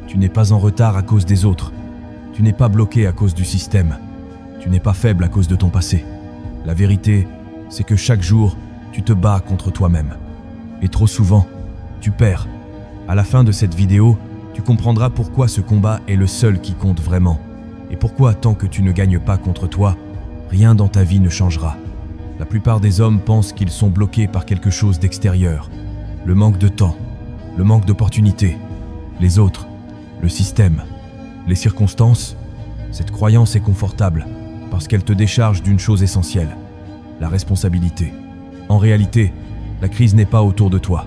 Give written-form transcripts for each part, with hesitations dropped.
Tu n'es pas en retard à cause des autres. Tu n'es pas bloqué à cause du système. Tu n'es pas faible à cause de ton passé. La vérité, c'est que chaque jour, tu te bats contre toi-même. Et trop souvent, tu perds. À la fin de cette vidéo, tu comprendras pourquoi ce combat est le seul qui compte vraiment. Et pourquoi, tant que tu ne gagnes pas contre toi, rien dans ta vie ne changera. La plupart des hommes pensent qu'ils sont bloqués par quelque chose d'extérieur. Le manque de temps, le manque d'opportunités, les autres, le système, les circonstances. Cette croyance est confortable parce qu'elle te décharge d'une chose essentielle, la responsabilité. En réalité, la crise n'est pas autour de toi,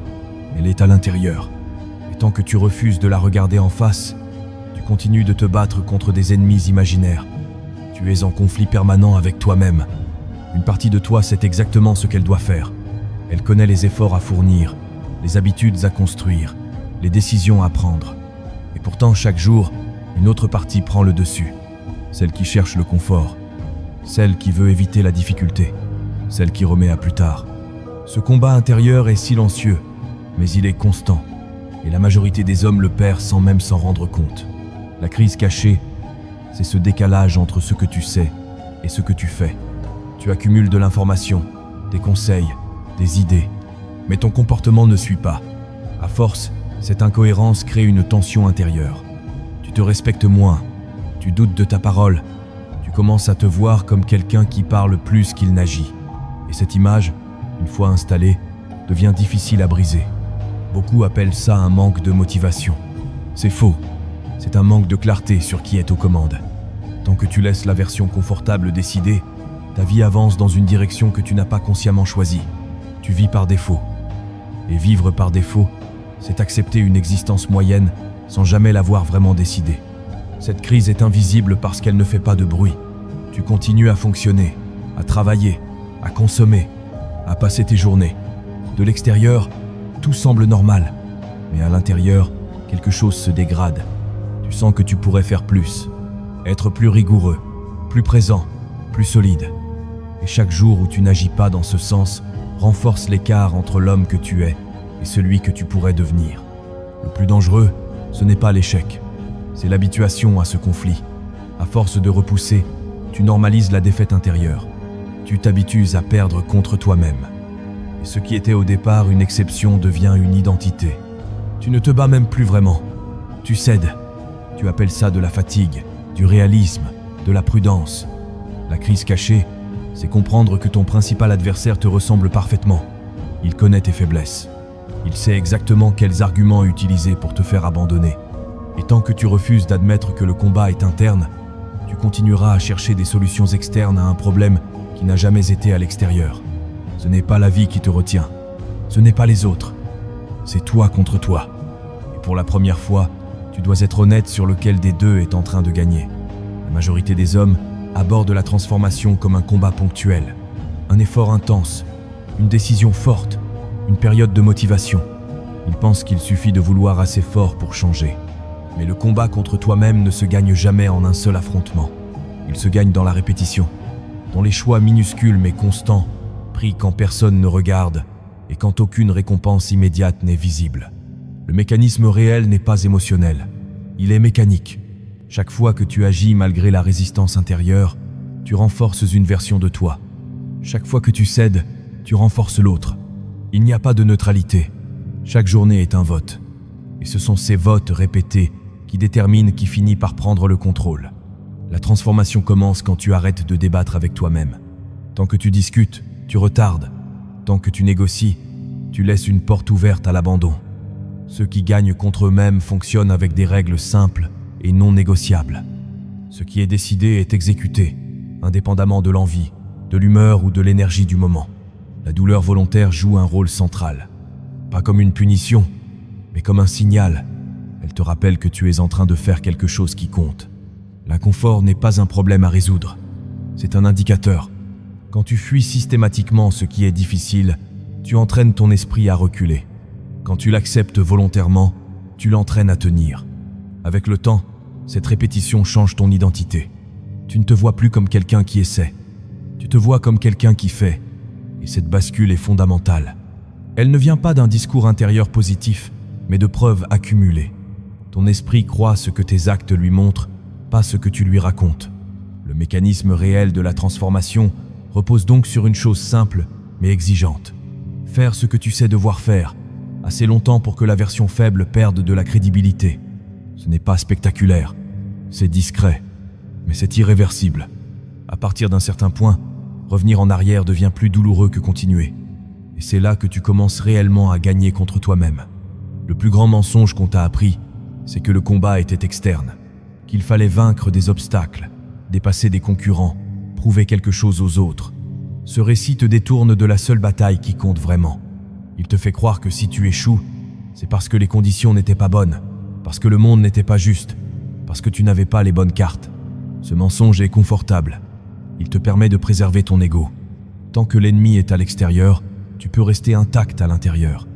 elle est à l'intérieur. Et tant que tu refuses de la regarder en face, tu continues de te battre contre des ennemis imaginaires. Tu es en conflit permanent avec toi-même. Une partie de toi sait exactement ce qu'elle doit faire. Elle connaît les efforts à fournir, les habitudes à construire, les décisions à prendre. Et pourtant, chaque jour, une autre partie prend le dessus. Celle qui cherche le confort, celle qui veut éviter la difficulté, celle qui remet à plus tard. Ce combat intérieur est silencieux, mais il est constant. Et la majorité des hommes le perd sans même s'en rendre compte. La crise cachée, c'est ce décalage entre ce que tu sais et ce que tu fais. Tu accumules de l'information, des conseils, des idées, mais ton comportement ne suit pas. À force, cette incohérence crée une tension intérieure. Tu te respectes moins, tu doutes de ta parole, tu commences à te voir comme quelqu'un qui parle plus qu'il n'agit. Et cette image, une fois installée, devient difficile à briser. Beaucoup appellent ça un manque de motivation. C'est faux, c'est un manque de clarté sur qui est aux commandes. Tant que tu laisses la version confortable décider, ta vie avance dans une direction que tu n'as pas consciemment choisie. Tu vis par défaut. Et vivre par défaut, c'est accepter une existence moyenne sans jamais l'avoir vraiment décidée. Cette crise est invisible parce qu'elle ne fait pas de bruit. Tu continues à fonctionner, à travailler, à consommer, à passer tes journées. De l'extérieur, tout semble normal. Mais à l'intérieur, quelque chose se dégrade. Tu sens que tu pourrais faire plus, être plus rigoureux, plus présent, plus solide. Et chaque jour où tu n'agis pas dans ce sens renforce l'écart entre l'homme que tu es et celui que tu pourrais devenir. Le plus dangereux, ce n'est pas l'échec, c'est l'habituation à ce conflit. À force de repousser, tu normalises la défaite intérieure. Tu t'habitues à perdre contre toi-même. Et ce qui était au départ une exception devient une identité. Tu ne te bats même plus vraiment. Tu cèdes. Tu appelles ça de la fatigue, du réalisme, de la prudence. La crise cachée, c'est comprendre que ton principal adversaire te ressemble parfaitement. Il connaît tes faiblesses. Il sait exactement quels arguments utiliser pour te faire abandonner. Et tant que tu refuses d'admettre que le combat est interne, tu continueras à chercher des solutions externes à un problème qui n'a jamais été à l'extérieur. Ce n'est pas la vie qui te retient. Ce n'est pas les autres. C'est toi contre toi. Et pour la première fois, tu dois être honnête sur lequel des deux est en train de gagner. La majorité des hommes aborde la transformation comme un combat ponctuel, un effort intense, une décision forte, une période de motivation. Ils pensent qu'il suffit de vouloir assez fort pour changer. Mais le combat contre toi-même ne se gagne jamais en un seul affrontement. Il se gagne dans la répétition, dans les choix minuscules mais constants, pris quand personne ne regarde et quand aucune récompense immédiate n'est visible. Le mécanisme réel n'est pas émotionnel, il est mécanique. Chaque fois que tu agis malgré la résistance intérieure, tu renforces une version de toi. Chaque fois que tu cèdes, tu renforces l'autre. Il n'y a pas de neutralité. Chaque journée est un vote. Et ce sont ces votes répétés qui déterminent qui finit par prendre le contrôle. La transformation commence quand tu arrêtes de débattre avec toi-même. Tant que tu discutes, tu retardes. Tant que tu négocies, tu laisses une porte ouverte à l'abandon. Ceux qui gagnent contre eux-mêmes fonctionnent avec des règles simples et non négociable. Ce qui est décidé est exécuté, indépendamment de l'envie, de l'humeur ou de l'énergie du moment. La douleur volontaire joue un rôle central. Pas comme une punition, mais comme un signal. Elle te rappelle que tu es en train de faire quelque chose qui compte. L'inconfort n'est pas un problème à résoudre. C'est un indicateur. Quand tu fuis systématiquement ce qui est difficile, tu entraînes ton esprit à reculer. Quand tu l'acceptes volontairement, tu l'entraînes à tenir. Avec le temps, cette répétition change ton identité. Tu ne te vois plus comme quelqu'un qui essaie. Tu te vois comme quelqu'un qui fait. Et cette bascule est fondamentale. Elle ne vient pas d'un discours intérieur positif, mais de preuves accumulées. Ton esprit croit ce que tes actes lui montrent, pas ce que tu lui racontes. Le mécanisme réel de la transformation repose donc sur une chose simple mais exigeante. Faire ce que tu sais devoir faire, assez longtemps pour que la version faible perde de la crédibilité. Ce n'est pas spectaculaire, c'est discret, mais c'est irréversible. À partir d'un certain point, revenir en arrière devient plus douloureux que continuer. Et c'est là que tu commences réellement à gagner contre toi-même. Le plus grand mensonge qu'on t'a appris, c'est que le combat était externe, qu'il fallait vaincre des obstacles, dépasser des concurrents, prouver quelque chose aux autres. Ce récit te détourne de la seule bataille qui compte vraiment. Il te fait croire que si tu échoues, c'est parce que les conditions n'étaient pas bonnes, parce que le monde n'était pas juste, parce que tu n'avais pas les bonnes cartes. Ce mensonge est confortable. Il te permet de préserver ton ego. Tant que l'ennemi est à l'extérieur, tu peux rester intact à l'intérieur.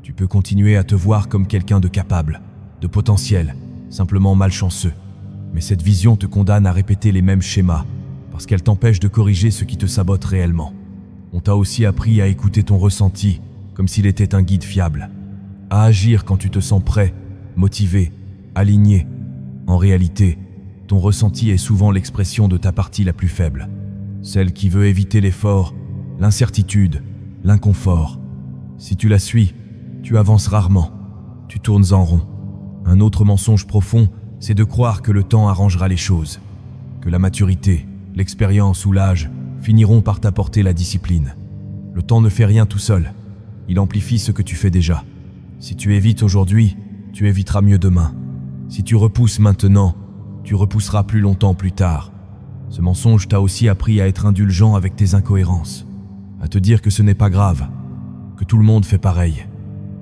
Tu peux continuer à te voir comme quelqu'un de capable, de potentiel, simplement malchanceux. Mais cette vision te condamne à répéter les mêmes schémas, parce qu'elle t'empêche de corriger ce qui te sabote réellement. On t'a aussi appris à écouter ton ressenti, comme s'il était un guide fiable, à agir quand tu te sens prêt, motivé, aligné. En réalité, ton ressenti est souvent l'expression de ta partie la plus faible, celle qui veut éviter l'effort, l'incertitude, l'inconfort. Si tu la suis, tu avances rarement, tu tournes en rond. Un autre mensonge profond, c'est de croire que le temps arrangera les choses, que la maturité, l'expérience ou l'âge finiront par t'apporter la discipline. Le temps ne fait rien tout seul, il amplifie ce que tu fais déjà. Si tu évites aujourd'hui, tu éviteras mieux demain. Si tu repousses maintenant, tu repousseras plus longtemps plus tard. Ce mensonge t'a aussi appris à être indulgent avec tes incohérences, à te dire que ce n'est pas grave, que tout le monde fait pareil.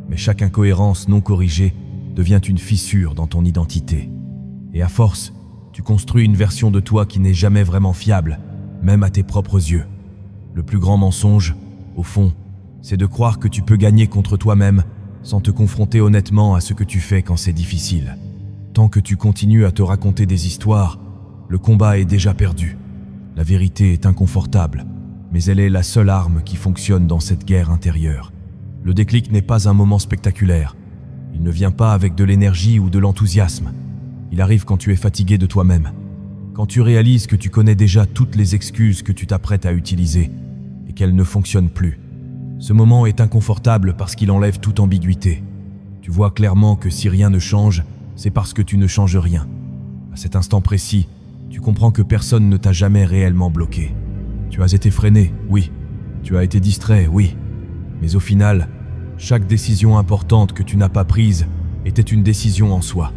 Mais chaque incohérence non corrigée devient une fissure dans ton identité. Et à force, tu construis une version de toi qui n'est jamais vraiment fiable, même à tes propres yeux. Le plus grand mensonge, au fond, c'est de croire que tu peux gagner contre toi-même sans te confronter honnêtement à ce que tu fais quand c'est difficile. Tant que tu continues à te raconter des histoires, le combat est déjà perdu. La vérité est inconfortable, mais elle est la seule arme qui fonctionne dans cette guerre intérieure. Le déclic n'est pas un moment spectaculaire. Il ne vient pas avec de l'énergie ou de l'enthousiasme. Il arrive quand tu es fatigué de toi-même, quand tu réalises que tu connais déjà toutes les excuses que tu t'apprêtes à utiliser et qu'elles ne fonctionnent plus. Ce moment est inconfortable parce qu'il enlève toute ambiguïté. Tu vois clairement que si rien ne change, c'est parce que tu ne changes rien. À cet instant précis, tu comprends que personne ne t'a jamais réellement bloqué. Tu as été freiné, oui. Tu as été distrait, oui. Mais au final, chaque décision importante que tu n'as pas prise était une décision en soi.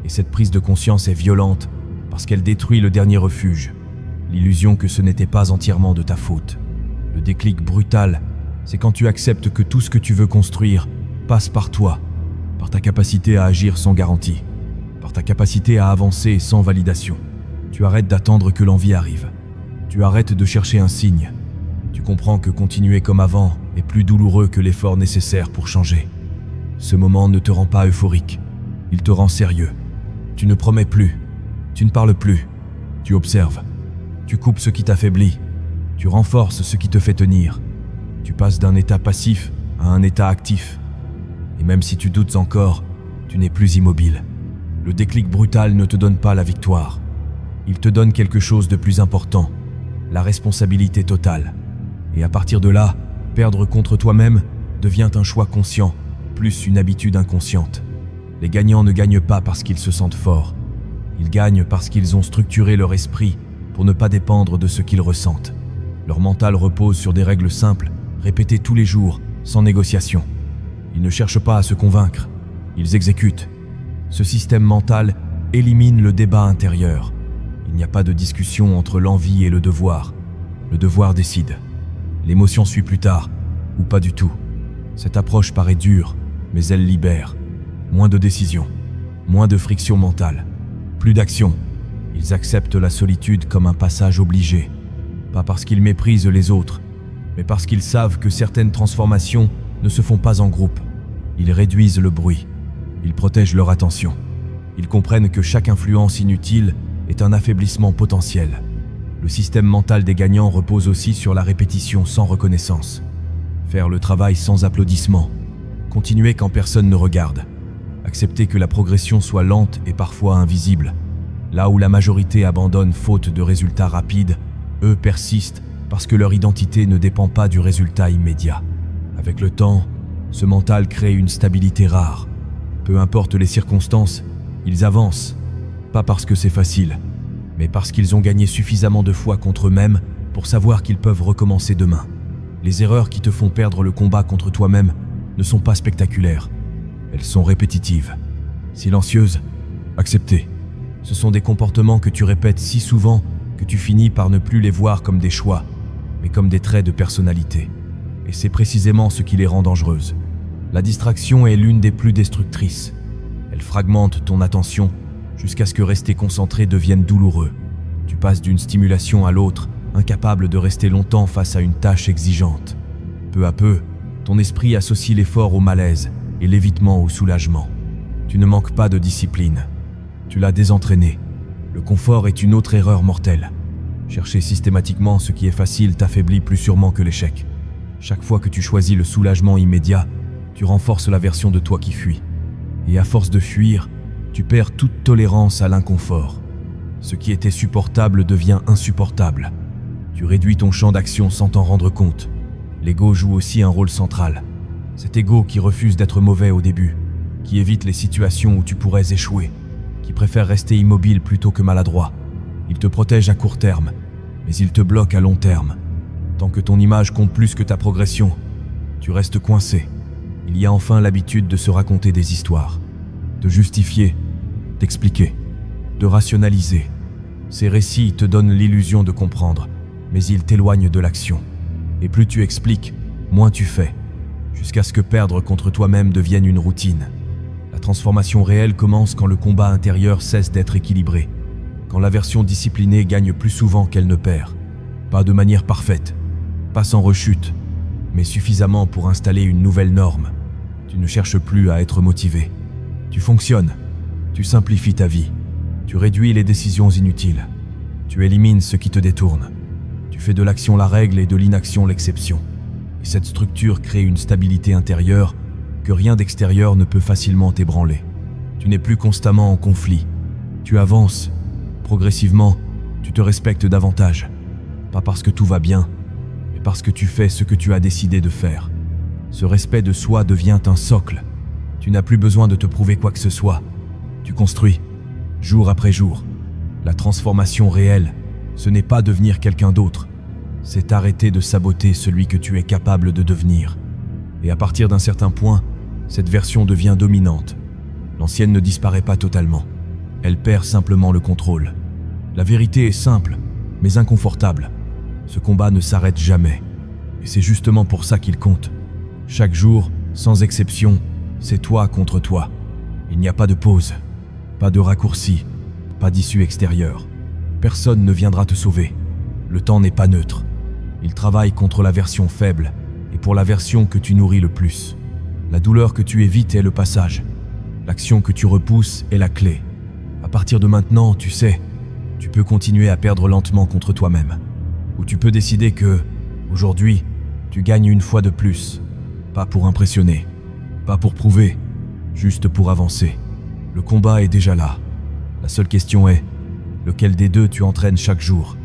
Et cette prise de conscience est violente parce qu'elle détruit le dernier refuge, l'illusion que ce n'était pas entièrement de ta faute. Le déclic brutal, c'est quand tu acceptes que tout ce que tu veux construire passe par toi, par ta capacité à agir sans garantie, par ta capacité à avancer sans validation. Tu arrêtes d'attendre que l'envie arrive. Tu arrêtes de chercher un signe. Tu comprends que continuer comme avant est plus douloureux que l'effort nécessaire pour changer. Ce moment ne te rend pas euphorique, il te rend sérieux. Tu ne promets plus, tu ne parles plus, tu observes. Tu coupes ce qui t'affaiblit, tu renforces ce qui te fait tenir. Tu passes d'un état passif à un état actif. Et même si tu doutes encore, tu n'es plus immobile. Le déclic brutal ne te donne pas la victoire. Il te donne quelque chose de plus important, la responsabilité totale. Et à partir de là, perdre contre toi-même devient un choix conscient, plus une habitude inconsciente. Les gagnants ne gagnent pas parce qu'ils se sentent forts. Ils gagnent parce qu'ils ont structuré leur esprit pour ne pas dépendre de ce qu'ils ressentent. Leur mental repose sur des règles simples, répétées tous les jours, sans négociation. Ils ne cherchent pas à se convaincre, ils exécutent. Ce système mental élimine le débat intérieur. Il n'y a pas de discussion entre l'envie et le devoir. Le devoir décide. L'émotion suit plus tard, ou pas du tout. Cette approche paraît dure, mais elle libère. Moins de décisions, moins de friction mentale, plus d'action. Ils acceptent la solitude comme un passage obligé. Pas parce qu'ils méprisent les autres, mais parce qu'ils savent que certaines transformations ne se font pas en groupe. Ils réduisent le bruit, ils protègent leur attention. Ils comprennent que chaque influence inutile est un affaiblissement potentiel. Le système mental des gagnants repose aussi sur la répétition sans reconnaissance. Faire le travail sans applaudissements. Continuer quand personne ne regarde. Accepter que la progression soit lente et parfois invisible. Là où la majorité abandonne faute de résultats rapides, eux persistent parce que leur identité ne dépend pas du résultat immédiat. Avec le temps, ce mental crée une stabilité rare. Peu importe les circonstances, ils avancent. Pas parce que c'est facile, mais parce qu'ils ont gagné suffisamment de foi contre eux-mêmes pour savoir qu'ils peuvent recommencer demain. Les erreurs qui te font perdre le combat contre toi-même ne sont pas spectaculaires. Elles sont répétitives, silencieuses, acceptées. Ce sont des comportements que tu répètes si souvent que tu finis par ne plus les voir comme des choix, mais comme des traits de personnalité. Et c'est précisément ce qui les rend dangereuses. La distraction est l'une des plus destructrices. Elle fragmente ton attention jusqu'à ce que rester concentré devienne douloureux. Tu passes d'une stimulation à l'autre, incapable de rester longtemps face à une tâche exigeante. Peu à peu, ton esprit associe l'effort au malaise et l'évitement au soulagement. Tu ne manques pas de discipline. Tu l'as désentraîné. Le confort est une autre erreur mortelle. Chercher systématiquement ce qui est facile t'affaiblit plus sûrement que l'échec. Chaque fois que tu choisis le soulagement immédiat, tu renforces la version de toi qui fuit. Et à force de fuir, tu perds toute tolérance à l'inconfort. Ce qui était supportable devient insupportable. Tu réduis ton champ d'action sans t'en rendre compte. L'ego joue aussi un rôle central. Cet ego qui refuse d'être mauvais au début, qui évite les situations où tu pourrais échouer, qui préfère rester immobile plutôt que maladroit. Il te protège à court terme, mais il te bloque à long terme. Tant que ton image compte plus que ta progression, tu restes coincé. Il y a enfin l'habitude de se raconter des histoires, de justifier, d'expliquer, de rationaliser. Ces récits te donnent l'illusion de comprendre, mais ils t'éloignent de l'action. Et plus tu expliques, moins tu fais, jusqu'à ce que perdre contre toi-même devienne une routine. La transformation réelle commence quand le combat intérieur cesse d'être équilibré, quand la version disciplinée gagne plus souvent qu'elle ne perd. Pas de manière parfaite, pas sans rechute, mais suffisamment pour installer une nouvelle norme. Tu ne cherches plus à être motivé. Tu fonctionnes, tu simplifies ta vie, tu réduis les décisions inutiles, tu élimines ce qui te détourne. Tu fais de l'action la règle et de l'inaction l'exception. Et cette structure crée une stabilité intérieure que rien d'extérieur ne peut facilement ébranler. Tu n'es plus constamment en conflit. Tu avances. Progressivement, tu te respectes davantage. Pas parce que tout va bien, mais parce que tu fais ce que tu as décidé de faire. Ce respect de soi devient un socle. Tu n'as plus besoin de te prouver quoi que ce soit. Tu construis, jour après jour. La transformation réelle, ce n'est pas devenir quelqu'un d'autre. C'est arrêter de saboter celui que tu es capable de devenir. Et à partir d'un certain point, cette version devient dominante. L'ancienne ne disparaît pas totalement. Elle perd simplement le contrôle. La vérité est simple, mais inconfortable. Ce combat ne s'arrête jamais. Et c'est justement pour ça qu'il compte. Chaque jour, sans exception, c'est toi contre toi. Il n'y a pas de pause, pas de raccourci, pas d'issue extérieure. Personne ne viendra te sauver. Le temps n'est pas neutre. Il travaille contre la version faible et pour la version que tu nourris le plus. La douleur que tu évites est le passage. L'action que tu repousses est la clé. À partir de maintenant, tu sais, tu peux continuer à perdre lentement contre toi-même. Ou tu peux décider que, aujourd'hui, tu gagnes une fois de plus. Pas pour impressionner, pas pour prouver, juste pour avancer. Le combat est déjà là. La seule question est, lequel des deux tu entraînes chaque jour ?